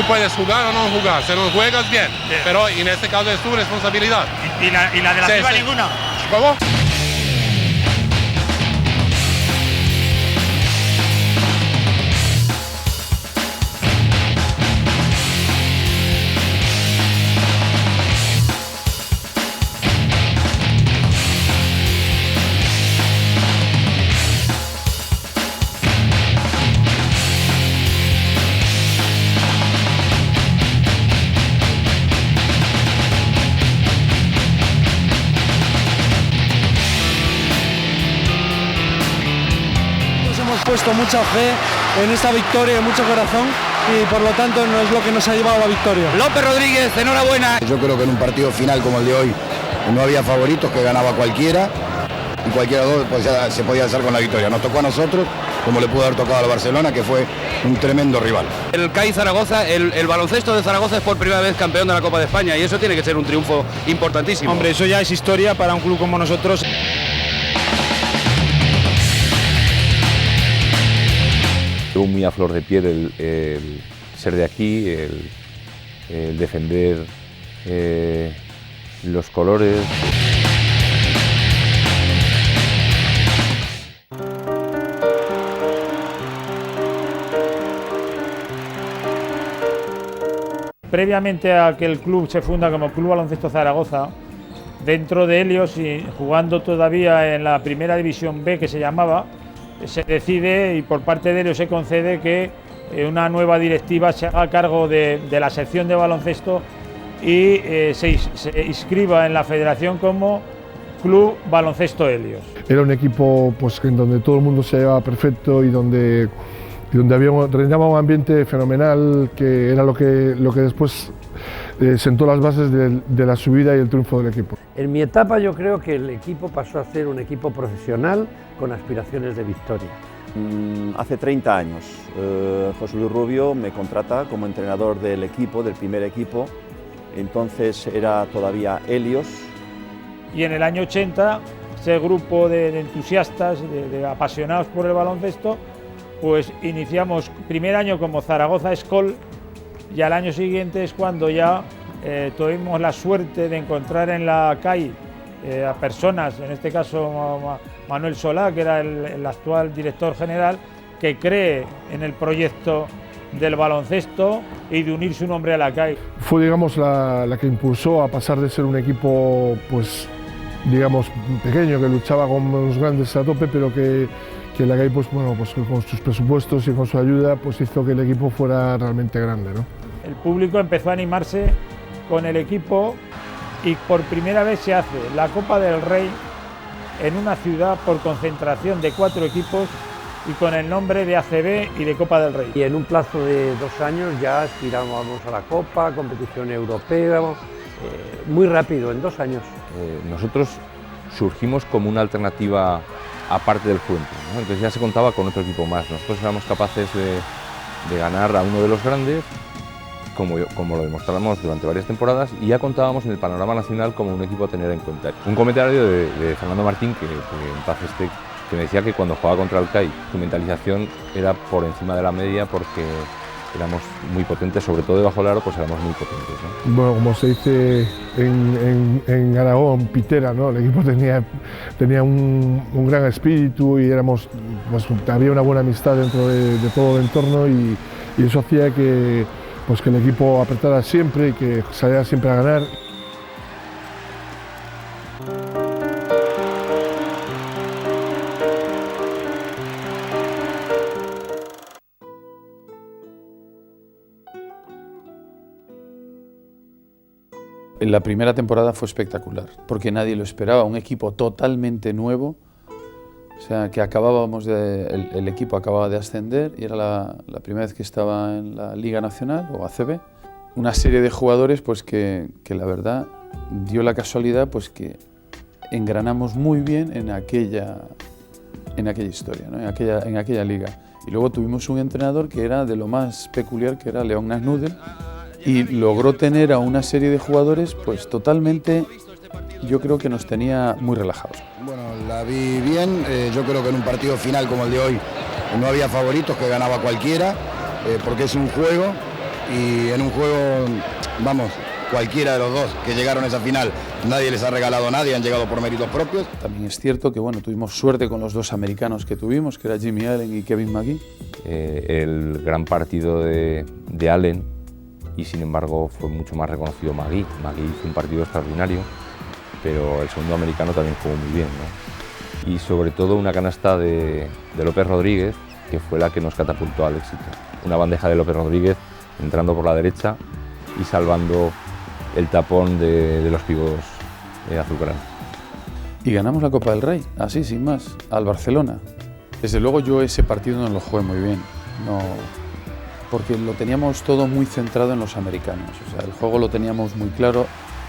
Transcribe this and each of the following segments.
tú puedes jugar o no jugar. Si no juegas, bien. Sí. Pero en este caso es tu responsabilidad. ¿Y la de la Sí, FIBA sí. ninguna? ¿Cómo? Hemos puesto mucha fe en esta victoria, mucho corazón, y por lo tanto no es lo que nos ha llevado a la victoria. López Rodríguez, enhorabuena. Yo creo que en un partido final como el de hoy no había favoritos, que ganaba cualquiera y cualquiera de los dos pues, ya se podía hacer con la victoria. Nos tocó a nosotros, como le pudo haber tocado al Barcelona, que fue un tremendo rival. El CAI Zaragoza, el baloncesto de Zaragoza es por primera vez campeón de la Copa de España y eso tiene que ser un triunfo importantísimo. Hombre, eso ya es historia para un club como nosotros. Llevo muy a flor de piel el ser de aquí, el defender los colores. Previamente a que el club se funda como Club Baloncesto Zaragoza, dentro de Helios y jugando todavía en la primera división B que se llamaba, se decide y por parte de Helios se concede que una nueva directiva se haga cargo de la sección de baloncesto y se inscriba en la federación como Club Baloncesto Helios. Era un equipo pues, en donde todo el mundo se llevaba perfecto y donde reinaba un ambiente fenomenal, que era lo que después sentó las bases de la subida y el triunfo del equipo. En mi etapa yo creo que el equipo pasó a ser un equipo profesional con aspiraciones de victoria. Hace 30 años José Luis Rubio me contrata como entrenador del equipo, del primer equipo, entonces era todavía Helios. Y en el año 80, ese grupo de entusiastas, de apasionados por el baloncesto, pues iniciamos primer año como Zaragoza Escol y al año siguiente es cuando ya tuvimos la suerte de encontrar en la CAI a personas, en este caso Manuel Solá, que era el actual director general, que cree en el proyecto del baloncesto y de unir su nombre a la CAI. Fue, digamos, la que impulsó a pasar de ser un equipo, pues, digamos, pequeño, que luchaba con los grandes a tope, pero que la CAI, pues, bueno, pues, con sus presupuestos y con su ayuda, pues, hizo que el equipo fuera realmente grande, ¿no? El público empezó a animarse con el equipo y por primera vez se hace la Copa del Rey en una ciudad por concentración de 4 equipos y con el nombre de ACB y de Copa del Rey. Y en un plazo de 2 años ya aspirábamos a la Copa, competición europea, muy rápido, en 2 años. Nosotros surgimos como una alternativa aparte del Fuente, ¿no? Entonces ya se contaba con otro equipo más. Nosotros éramos capaces de ganar a uno de los grandes, como lo demostramos durante varias temporadas, y ya contábamos en el panorama nacional como un equipo a tener en cuenta. Un comentario de Fernando Martín, que en paz esté, que me decía que cuando jugaba contra el CAI su mentalización era por encima de la media porque éramos muy potentes, sobre todo debajo del aro, pues éramos muy potentes, ¿no? Bueno, como se dice en Aragón, pitera, ¿no? El equipo tenía un gran espíritu y éramos, pues, había una buena amistad dentro de todo el entorno y eso hacía que el equipo apretara siempre y que saliera siempre a ganar. La primera temporada fue espectacular, porque nadie lo esperaba, un equipo totalmente nuevo, o sea, que el equipo acababa de ascender y era la primera vez que estaba en la Liga Nacional o ACB. Una serie de jugadores pues que la verdad dio la casualidad pues que engranamos muy bien en aquella historia, ¿no? en aquella liga. Y luego tuvimos un entrenador que era de lo más peculiar, que era Leon Nasnudel, y logró tener a una serie de jugadores pues totalmente, yo creo que nos tenía muy relajados. Bueno, la vi bien, yo creo que en un partido final como el de hoy no había favoritos, que ganaba cualquiera, porque es un juego y en un juego, vamos, cualquiera de los dos que llegaron a esa final, nadie les ha regalado a nadie, han llegado por méritos propios. También es cierto que bueno, tuvimos suerte con los dos americanos que tuvimos, que era Jimmy Allen y Kevin McGee. El gran partido de Allen, y sin embargo fue mucho más reconocido McGee. McGee hizo un partido extraordinario, pero el segundo americano también jugó muy bien, ¿no? Y sobre todo una canasta de López Rodríguez, que fue la que nos catapultó al éxito. Una bandeja de López Rodríguez entrando por la derecha y salvando el tapón de los pibos azulgranas. Y ganamos la Copa del Rey, así, sin más, al Barcelona. Desde luego yo ese partido no lo jugué muy bien, porque lo teníamos todo muy centrado en los americanos. O sea, el juego lo teníamos muy claro.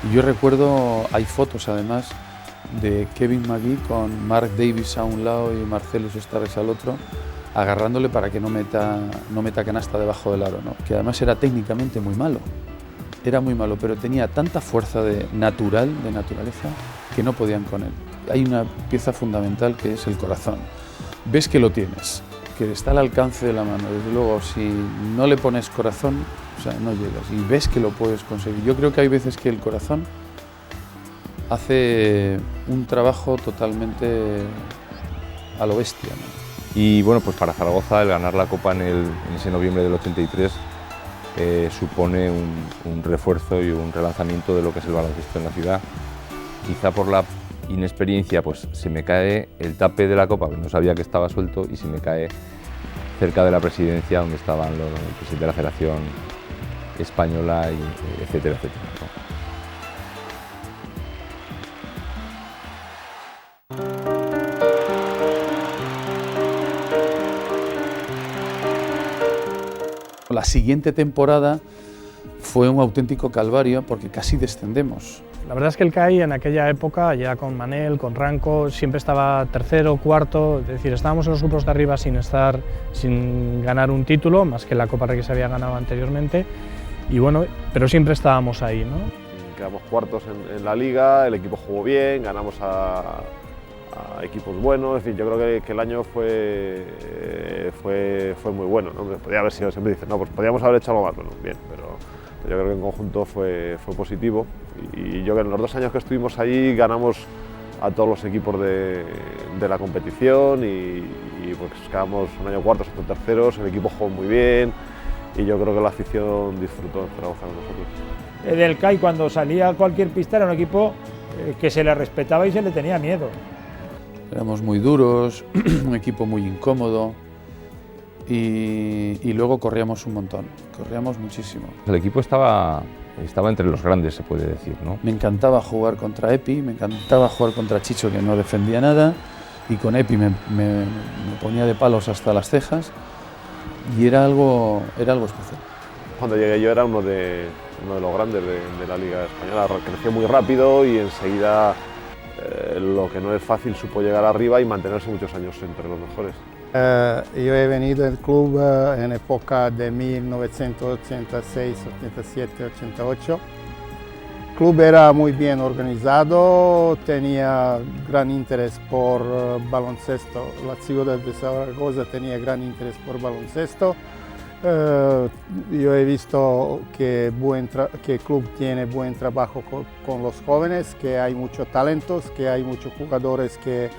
Y yo recuerdo, hay fotos además, de Kevin McGee con Mark Davis a un lado y Marcellus Starres al otro, agarrándole para que no meta canasta debajo del aro, ¿no? Que además era técnicamente muy malo. Era muy malo, pero tenía tanta fuerza de naturaleza, que no podían con él. Hay una pieza fundamental que es el corazón. Ves que lo tienes, que está al alcance de la mano. Desde luego, si no le pones corazón, o sea, no llegas. Y ves que lo puedes conseguir. Yo creo que hay veces que el corazón hace un trabajo totalmente a lo bestia, ¿no? Y bueno, pues para Zaragoza el ganar la Copa en ese noviembre del 83 supone un refuerzo y un relanzamiento de lo que es el baloncesto en la ciudad. Quizá por la inexperiencia pues se me cae el tape de la Copa, no sabía que estaba suelto, y se me cae cerca de la presidencia donde estaban el presidente de la Federación Española, y etcétera, etcétera, ¿no? La siguiente temporada fue un auténtico calvario porque casi descendemos. La verdad es que el CAI en aquella época, ya con Manel, con Ranco, siempre estaba tercero, cuarto, es decir, estábamos en los grupos de arriba sin ganar un título, más que la Copa Rey que se había ganado anteriormente, y bueno, pero siempre estábamos ahí, ¿no? Quedamos cuartos en la liga, el equipo jugó bien, ganamos a equipos buenos, en fin, yo creo que el año fue muy bueno, ¿no? Podía haber sido, siempre dicen, no, pues podíamos haber hecho algo más, bueno, bien, pero yo creo que en conjunto fue positivo, y yo creo que en los 2 años que estuvimos allí ganamos a todos los equipos de la competición, y pues quedamos un año cuartos, otro terceros, el equipo jugó muy bien, y yo creo que la afición disfrutó en Zaragoza con nosotros. Del CAI, cuando salía a cualquier pista, era un equipo que se le respetaba y se le tenía miedo. Éramos muy duros, un equipo muy incómodo, y luego corríamos un montón, corríamos muchísimo. El equipo estaba entre los grandes, se puede decir, ¿no? Me encantaba jugar contra Epi, me encantaba jugar contra Chicho, que no defendía nada, y con Epi me ponía de palos hasta las cejas, y era algo especial. Cuando llegué yo era uno de los grandes de la Liga Española, creció muy rápido y enseguida lo que no es fácil supo llegar arriba y mantenerse muchos años entre los mejores. Yo he venido al club en época de 1986, 87, 88. El club era muy bien organizado, tenía gran interés por baloncesto. La ciudad de Zaragoza tenía gran interés por baloncesto. Yo he visto que el club tiene buen trabajo con los jóvenes, que hay muchos talentos, que hay muchos jugadores que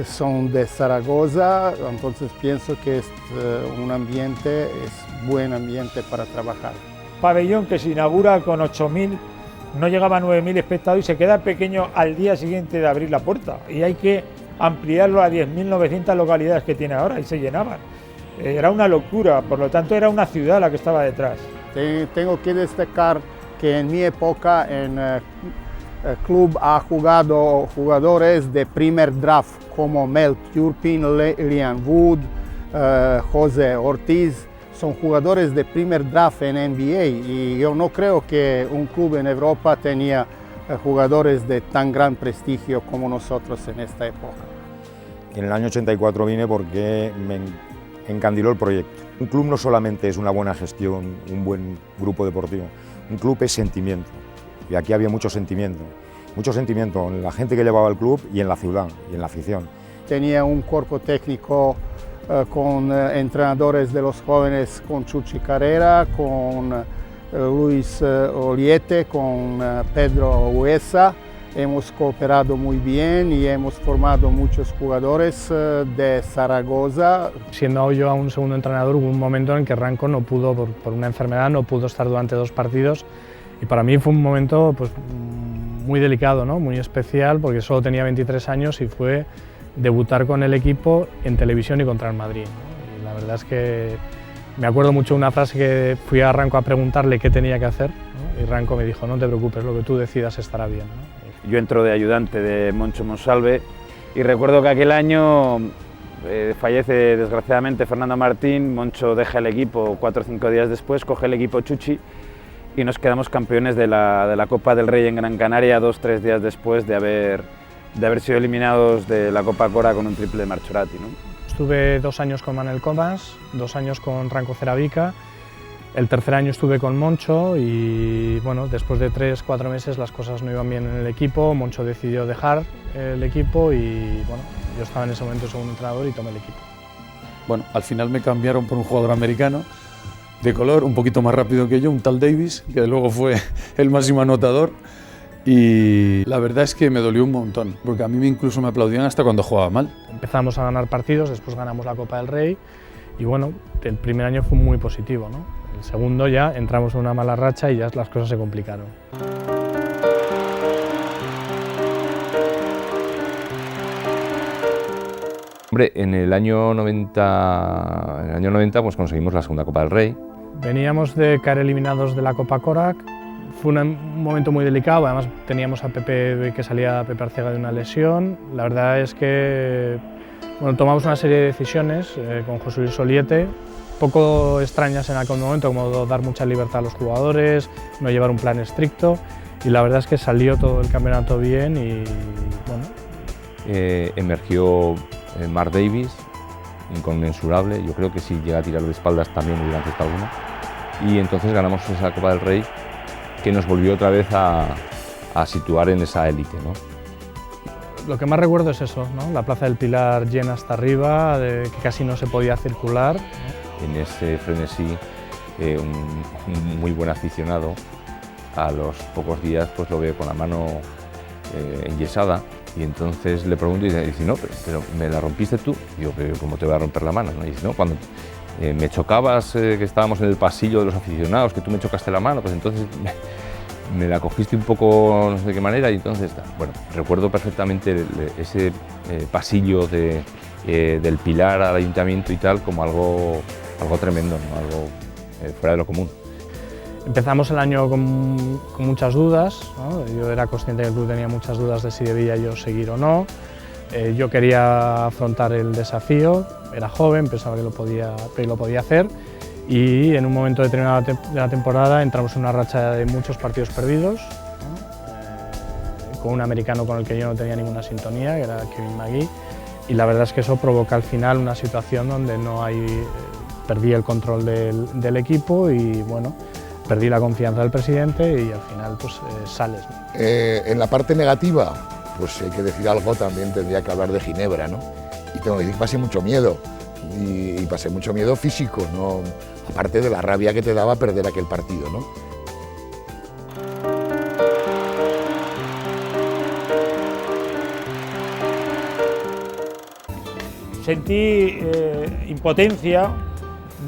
son de Zaragoza, entonces pienso que es buen ambiente para trabajar. Pabellón que se inaugura con 8.000, no llegaba a 9.000 espectadores y se queda pequeño al día siguiente de abrir la puerta, y hay que ampliarlo a 10.900 localidades que tiene ahora, y se llenaban. Era una locura, por lo tanto era una ciudad la que estaba detrás. Tengo que destacar que en mi época el club ha jugado jugadores de primer draft como Mel Turpin, Liam Wood, José Ortiz. Son jugadores de primer draft en NBA, y yo no creo que un club en Europa tenía jugadores de tan gran prestigio como nosotros en esta época. En el año 84 vine porque me encandiló el proyecto. Un club no solamente es una buena gestión, un buen grupo deportivo, un club es sentimiento, y aquí había mucho sentimiento en la gente que llevaba el club y en la ciudad y en la afición. Tenía un cuerpo técnico con entrenadores de los jóvenes, con Chuchi Carrera, con Luis Oliete, con Pedro Huesa. Hemos cooperado muy bien y hemos formado muchos jugadores de Zaragoza. Siendo yo aún segundo entrenador, hubo un momento en que Ranco no pudo, por una enfermedad, no pudo estar durante 2 partidos. Y para mí fue un momento pues, muy delicado, ¿no? Muy especial, porque solo tenía 23 años y fue debutar con el equipo en televisión y contra el Madrid, ¿no? Y la verdad es que me acuerdo mucho de una frase que fui a Ranco a preguntarle qué tenía que hacer, ¿no? Y Ranco me dijo, no te preocupes, lo que tú decidas estará bien, ¿no? Yo entro de ayudante de Moncho Monsalve y recuerdo que aquel año fallece desgraciadamente Fernando Martín. Moncho deja el equipo 4 o 5 días después, coge el equipo Chuchi y nos quedamos campeones de la Copa del Rey en Gran Canaria 2 o 3 días después de haber sido eliminados de la Copa Cora con un triple de Marchorati, ¿no? Estuve 2 años con Manel Comas, 2 años con Ranco Ceravica. El tercer año estuve con Moncho y bueno, después de 3 o 4 meses las cosas no iban bien en el equipo. Moncho decidió dejar el equipo y bueno, yo estaba en ese momento segundo entrenador y tomé el equipo. Bueno, al final me cambiaron por un jugador americano de color, un poquito más rápido que yo, un tal Davis, que luego fue el máximo anotador. Y la verdad es que me dolió un montón, porque a mí incluso me aplaudían hasta cuando jugaba mal. Empezamos a ganar partidos, después ganamos la Copa del Rey y bueno, el primer año fue muy positivo, ¿no? El segundo ya entramos en una mala racha y ya las cosas se complicaron. Hombre, en el año 90 pues conseguimos la segunda Copa del Rey. Veníamos de caer eliminados de la Copa Korak. Fue un momento muy delicado, además teníamos a Pepe, que salía Pepe Arcega de una lesión. La verdad es que bueno, tomamos una serie de decisiones con José Luis Oliete, poco extrañas en aquel momento, como dar mucha libertad a los jugadores, no llevar un plan estricto, y la verdad es que salió todo el campeonato bien y bueno. Emergió Mark Davis, inconmensurable, yo creo que si llega a tirar de espaldas también hubiera aceptado alguna, y entonces ganamos esa Copa del Rey que nos volvió otra vez a situar en esa élite, ¿no? Lo que más recuerdo es eso, ¿no? La Plaza del Pilar llena hasta arriba, que casi no se podía circular, ¿no? En ese frenesí, un muy buen aficionado, a los pocos días pues lo ve con la mano enyesada y entonces le pregunto y dice, no, pero ¿me la rompiste tú? Y digo, pero ¿cómo te voy a romper la mano? Y dice, no, cuando me chocabas, que estábamos en el pasillo de los aficionados, que tú me chocaste la mano, pues entonces me la cogiste un poco no sé de qué manera y entonces, bueno, recuerdo perfectamente ese pasillo del Pilar al Ayuntamiento y tal como algo tremendo, ¿no? Algo fuera de lo común. Empezamos el año con muchas dudas, ¿no? Yo era consciente que el club tenía muchas dudas de si debía yo seguir o no. Yo quería afrontar el desafío, era joven, pensaba que lo podía hacer y en un momento determinado de la temporada entramos en una racha de muchos partidos perdidos, ¿no? Con un americano con el que yo no tenía ninguna sintonía, que era Kevin McGee, y la verdad es que eso provoca al final una situación donde perdí el control del equipo y bueno, perdí la confianza del presidente y al final pues sales, ¿no? En la parte negativa, pues si hay que decir algo también tendría que hablar de Ginebra, ¿no? Y tengo que decir que pasé mucho miedo, y pasé mucho miedo físico, ¿no? Aparte de la rabia que te daba perder aquel partido, ¿no? Sentí impotencia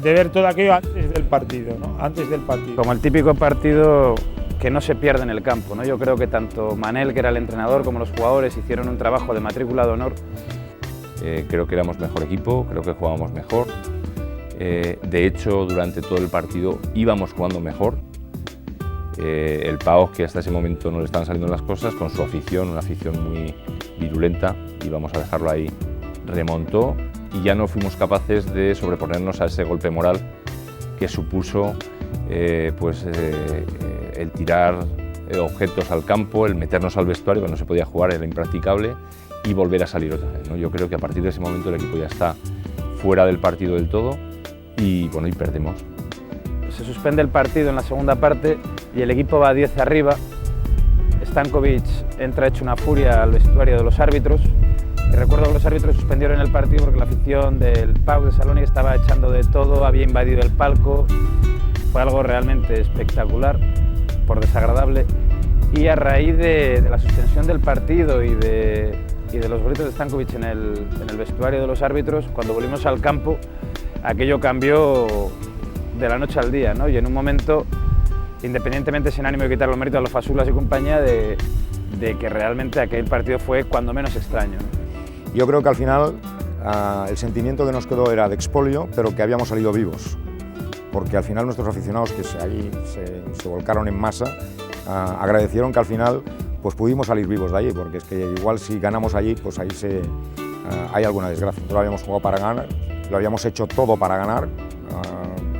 de ver todo aquello antes del partido, ¿no? Antes del partido. Como el típico partido que no se pierde en el campo, ¿no? Yo creo que tanto Manel, que era el entrenador, como los jugadores hicieron un trabajo de matrícula de honor. Creo que éramos mejor equipo, creo que jugábamos mejor. De hecho, durante todo el partido íbamos jugando mejor. El PAOK, que hasta ese momento no le estaban saliendo las cosas, con su afición, una afición muy virulenta, y vamos a dejarlo ahí, remontó y ya no fuimos capaces de sobreponernos a ese golpe moral que supuso el tirar objetos al campo, el meternos al vestuario, que no se podía jugar, era impracticable, y volver a salir otra vez, ¿no? Yo creo que a partir de ese momento el equipo ya está fuera del partido del todo y bueno, y perdemos. Se suspende el partido en la segunda parte y el equipo va 10 arriba. Stankovic entra hecho una furia al vestuario de los árbitros Y recuerdo que los árbitros suspendieron el partido porque la afición del PAOK de Salónica estaba echando de todo, había invadido el palco. Fue algo realmente espectacular, por desagradable. Y a raíz de la suspensión del partido y de los gritos de Stankovic en el vestuario de los árbitros, cuando volvimos al campo, aquello cambió de la noche al día, ¿no? Y en un momento, independientemente sin ánimo de quitar los méritos a los Fasulas y compañía, de que realmente aquel partido fue cuando menos extraño, ¿no? Yo creo que al final el sentimiento que nos quedó era de expolio, pero que habíamos salido vivos, porque al final nuestros aficionados que allí se volcaron en masa, agradecieron que al final pues pudimos salir vivos de allí, porque es que igual si ganamos allí, pues ahí hay alguna desgracia. Nosotros habíamos jugado para ganar, lo habíamos hecho todo para ganar,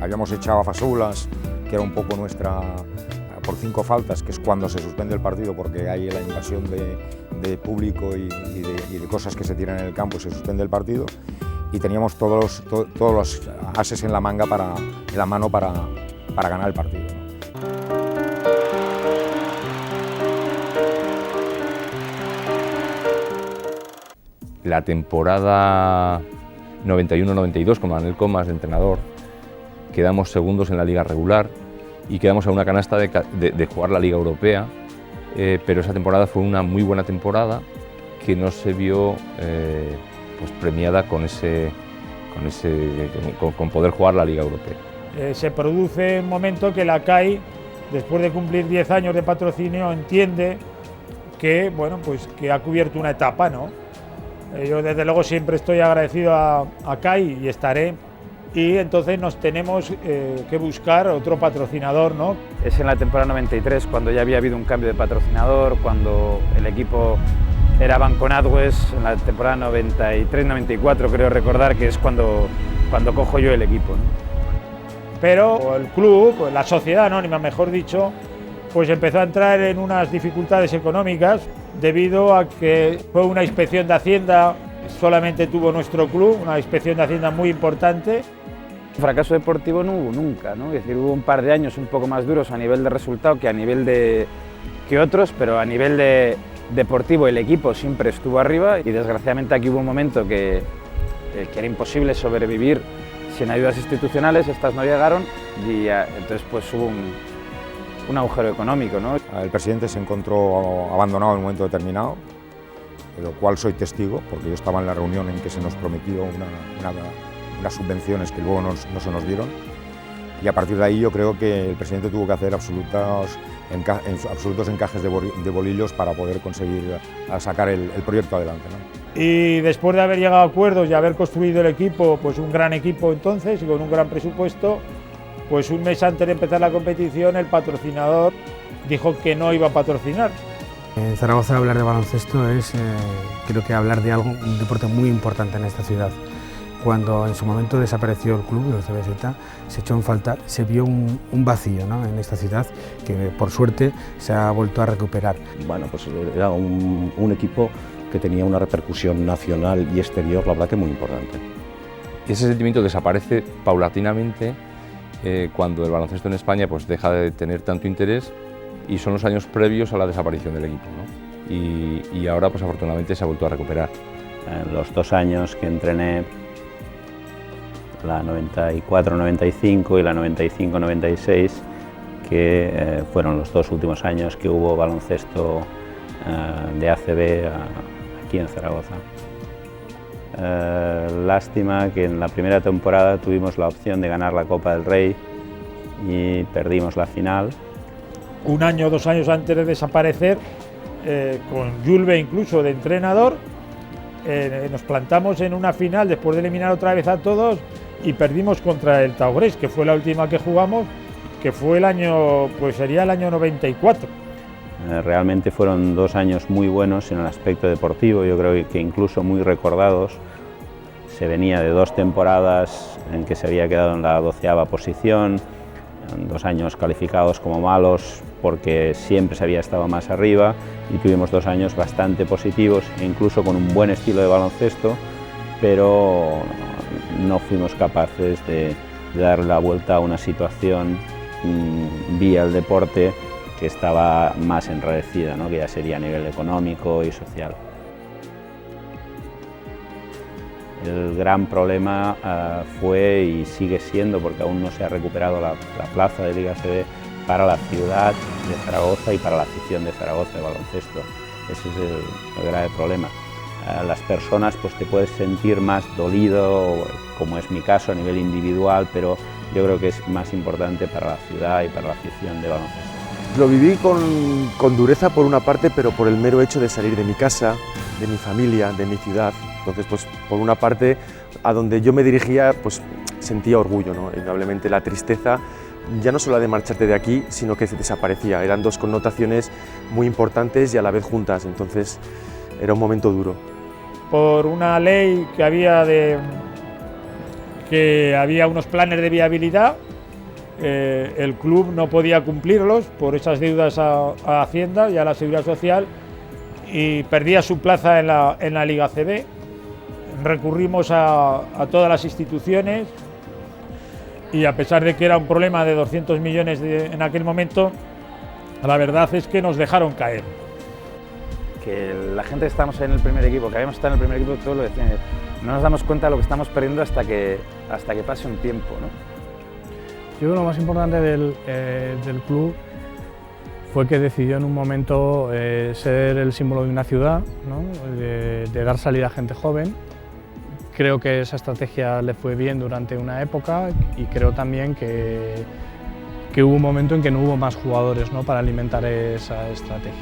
habíamos echado a Fasulas, que era un poco nuestra, por 5 faltas, que es cuando se suspende el partido, porque hay la invasión de público y de cosas que se tiran en el campo y se suspende el partido, y teníamos todos los ases en la mano para ganar el partido, ¿no? La temporada 91-92 con Manuel Comas de entrenador, quedamos segundos en la liga regular y quedamos a una canasta de jugar la Liga Europea, pero esa temporada fue una muy buena temporada que no se vio pues premiada con poder jugar la Liga Europea. Se produce un momento que la CAI, después de cumplir 10 años de patrocinio, entiende que, bueno, pues que ha cubierto una etapa, ¿no? Yo desde luego siempre estoy agradecido a CAI y estaré, y entonces nos tenemos que buscar otro patrocinador, ¿no? Es en la temporada 93 cuando ya había habido un cambio de patrocinador, cuando el equipo era Banco NatWest, en la temporada 93-94 creo recordar que es cuando cojo yo el equipo, ¿no? Pero el club, la sociedad anónima mejor dicho, pues empezó a entrar en unas dificultades económicas debido a que fue una inspección de Hacienda, solamente tuvo nuestro club, una inspección de Hacienda muy importante. Fracaso deportivo no hubo nunca, ¿no? Es decir, hubo un par de años un poco más duros a nivel de resultado que a nivel que otros, pero a nivel deportivo el equipo siempre estuvo arriba, y desgraciadamente aquí hubo un momento que era imposible sobrevivir sin ayudas institucionales, estas no llegaron y entonces pues hubo un agujero económico, ¿no? El presidente se encontró abandonado en un momento determinado, de lo cual soy testigo, porque yo estaba en la reunión en que se nos prometió unas subvenciones que luego no se nos dieron, y a partir de ahí yo creo que el presidente tuvo que hacer absolutos encajes de bolillos para poder conseguir sacar el proyecto adelante, ¿no? Y después de haber llegado a acuerdos y haber construido el equipo, pues un gran equipo entonces, y con un gran presupuesto, pues un mes antes de empezar la competición el patrocinador dijo que no iba a patrocinar. En Zaragoza hablar de baloncesto es, creo que hablar de un deporte muy importante en esta ciudad. Cuando en su momento desapareció el club, el CBZ, se echó en falta, se vio un vacío, ¿no?, en esta ciudad que por suerte se ha vuelto a recuperar. Bueno, pues era un equipo que tenía una repercusión nacional y exterior, la verdad que muy importante. Ese sentimiento desaparece paulatinamente cuando el baloncesto en España pues deja de tener tanto interés, y son los años previos a la desaparición del equipo, ¿no? Y ahora pues afortunadamente se ha vuelto a recuperar. En los 2 años que entrené, la 94-95 y la 95-96, que fueron los 2 últimos años que hubo baloncesto de ACB aquí en Zaragoza. Lástima que en la primera temporada tuvimos la opción de ganar la Copa del Rey y perdimos la final. Un año o 2 años antes de desaparecer, con Julve incluso de entrenador, nos plantamos en una final después de eliminar otra vez a todos y perdimos contra el Taurés, que fue la última que jugamos, que fue el año, pues sería el año 94. Realmente fueron 2 años muy buenos en el aspecto deportivo, yo creo que incluso muy recordados. Se venía de 2 temporadas en que se había quedado en la 12ª posición, 2 años calificados como malos porque siempre se había estado más arriba, y tuvimos 2 años bastante positivos e incluso con un buen estilo de baloncesto, pero no fuimos capaces de darle la vuelta a una situación vía el deporte que estaba más enrarecida, ¿no?, que ya sería a nivel económico y social. El gran problema fue y sigue siendo, porque aún no se ha recuperado la plaza de Liga ACB para la ciudad de Zaragoza y para la afición de Zaragoza de baloncesto. Ese es el grave problema. Las personas pues te puedes sentir más dolido, como es mi caso a nivel individual, pero yo creo que es más importante para la ciudad y para la afición de baloncesto. Lo viví con dureza por una parte, pero por el mero hecho de salir de mi casa, de mi familia, de mi ciudad. Entonces, pues por una parte, a donde yo me dirigía, pues sentía orgullo, ¿no? Indudablemente la tristeza, ya no solo la de marcharte de aquí, sino que se desaparecía. Eran dos connotaciones muy importantes y a la vez juntas, entonces era un momento duro. Por una ley que había unos planes de viabilidad, el club no podía cumplirlos por esas deudas a Hacienda y a la Seguridad Social y perdía su plaza en la Liga ACB. Recurrimos a todas las instituciones y a pesar de que era un problema de 200 millones en aquel momento, la verdad es que nos dejaron caer. Que la gente que estamos en el primer equipo, que habíamos estado en el primer equipo, todo lo decían, no nos damos cuenta de lo que estamos perdiendo hasta que pase un tiempo, ¿no? Yo creo que lo más importante del club fue que decidió en un momento ser el símbolo de una ciudad, ¿no? de dar salida a gente joven. Creo que esa estrategia le fue bien durante una época y creo también que hubo un momento en que no hubo más jugadores, ¿no? para alimentar esa estrategia.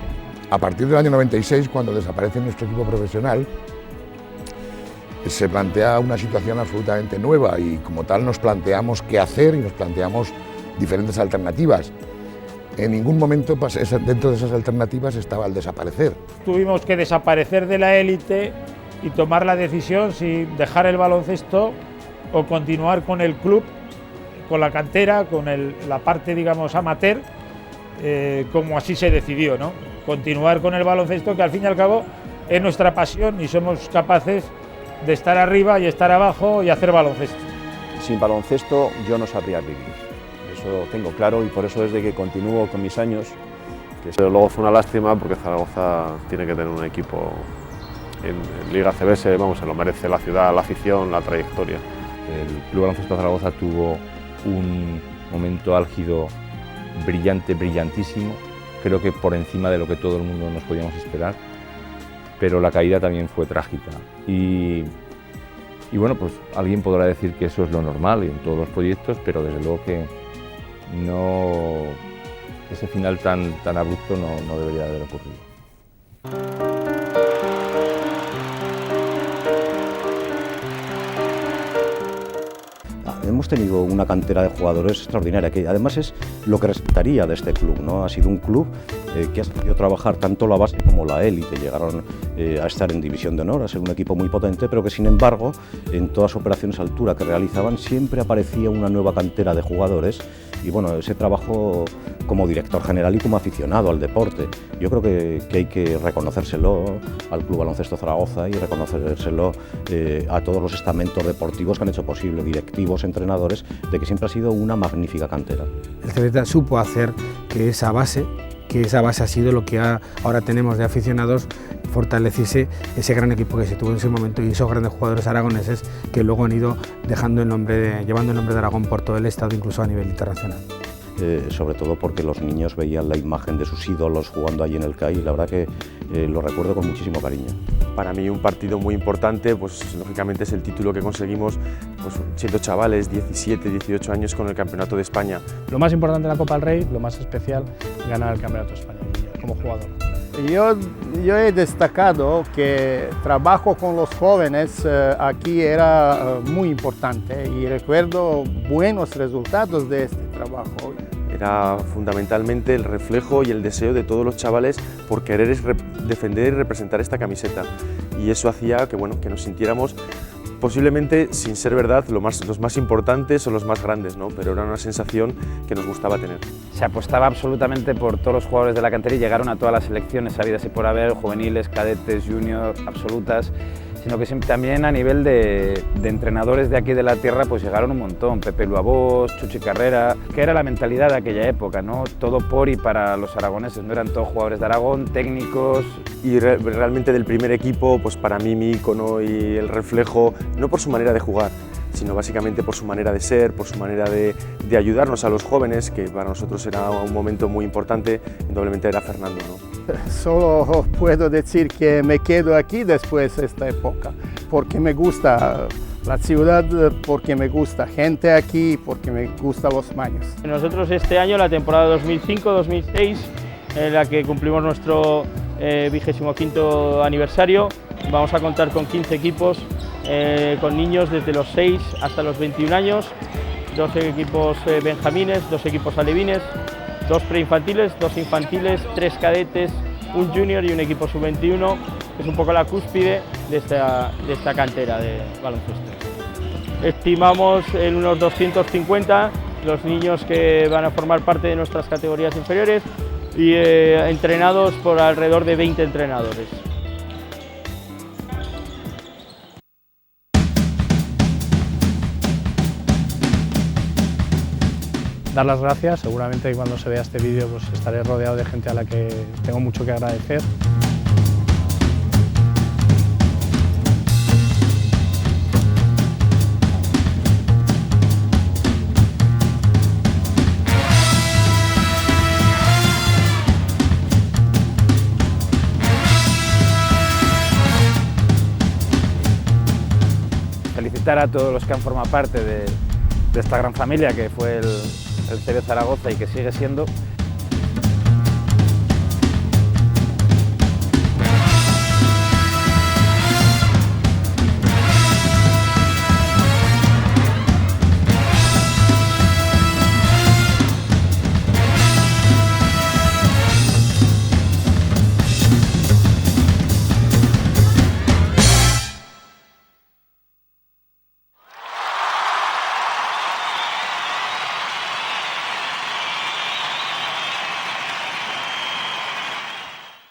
A partir del año 96, cuando desaparece nuestro equipo profesional, se plantea una situación absolutamente nueva y como tal nos planteamos qué hacer y nos planteamos diferentes alternativas. En ningún momento dentro de esas alternativas estaba el desaparecer. Tuvimos que desaparecer de la élite y tomar la decisión si dejar el baloncesto o continuar con el club, con la cantera, con la parte, digamos, amateur, como así se decidió, ¿no? Continuar con el baloncesto, que al fin y al cabo es nuestra pasión y somos capaces de estar arriba y estar abajo y hacer baloncesto. Sin baloncesto yo no sabría vivir, eso tengo claro y por eso desde que continúo con mis años. Pero luego fue una lástima porque Zaragoza tiene que tener un equipo en Liga ACB, se lo merece la ciudad, la afición, la trayectoria. El Club Baloncesto Zaragoza tuvo un momento álgido brillante, brillantísimo, creo que por encima de lo que todo el mundo nos podíamos esperar, pero la caída también fue trágica. Y bueno, pues alguien podrá decir que eso es lo normal en todos los proyectos, pero desde luego que no, ese final tan abrupto no debería haber ocurrido. Hemos tenido una cantera de jugadores extraordinaria, que además es lo que resaltaría de este club, ¿no? Ha sido un club que ha sabido trabajar tanto la base como la élite, llegaron a estar en división de honor, a ser un equipo muy potente, pero que sin embargo en todas las operaciones a altura que realizaban siempre aparecía una nueva cantera de jugadores y bueno, ese trabajo como director general y como aficionado al deporte, yo creo que hay que reconocérselo al Club Baloncesto Zaragoza y reconocérselo a todos los estamentos deportivos que han hecho posible, directivos, entrenadores, de que siempre ha sido una magnífica cantera. El Zaragoza supo hacer que esa base ha sido lo que ahora tenemos de aficionados, fortaleciese ese gran equipo que se tuvo en ese momento y esos grandes jugadores aragoneses que luego han ido llevando el nombre de Aragón por todo el estado, incluso a nivel internacional. Sobre todo porque los niños veían la imagen de sus ídolos jugando allí en el CAI y la verdad que lo recuerdo con muchísimo cariño. Para mí un partido muy importante, pues lógicamente es el título que conseguimos pues, siendo chavales, 17, 18 años con el Campeonato de España. Lo más importante de la Copa del Rey, lo más especial, ganar el Campeonato de España como jugador. Yo he destacado que trabajo con los jóvenes aquí era muy importante y recuerdo buenos resultados de este trabajo. Era fundamentalmente el reflejo y el deseo de todos los chavales por querer defender y representar esta camiseta y eso hacía que, bueno, que nos sintiéramos posiblemente, sin ser verdad, los más importantes o los más grandes, ¿no? Pero era una sensación que nos gustaba tener. Se apostaba absolutamente por todos los jugadores de la cantera y llegaron a todas las selecciones habidas y por haber, juveniles, cadetes, juniors, absolutas. sino que también a nivel de entrenadores de aquí de la tierra pues llegaron un montón, Pepe Luabós, Chuchi Carrera, que era la mentalidad de aquella época, ¿no? Todo por y para los aragoneses, no eran todos jugadores de Aragón, técnicos. Y realmente del primer equipo, pues para mí mi ícono y el reflejo, no por su manera de jugar, sino básicamente por su manera de ser, por su manera de ayudarnos a los jóvenes, que para nosotros era un momento muy importante, indudablemente era Fernando, ¿no? Solo puedo decir que me quedo aquí después de esta época, porque me gusta la ciudad, porque me gusta gente aquí, porque me gustan los maños. Nosotros este año, la temporada 2005-2006, en la que cumplimos nuestro 25º aniversario, vamos a contar con 15 equipos, con niños desde los 6 hasta los 21 años, 2 equipos benjamines, 2 equipos alevines, 2 preinfantiles, 2 infantiles, 3 cadetes, un junior y un equipo sub-21, que es un poco la cúspide de esta cantera de baloncesto. Estimamos en unos 250 los niños que van a formar parte de nuestras categorías inferiores y entrenados por alrededor de 20 entrenadores. Dar las gracias, seguramente cuando se vea este vídeo pues estaré rodeado de gente a la que tengo mucho que agradecer. Felicitar a todos los que han formado parte de esta gran familia que fue el CB Zaragoza y que sigue siendo,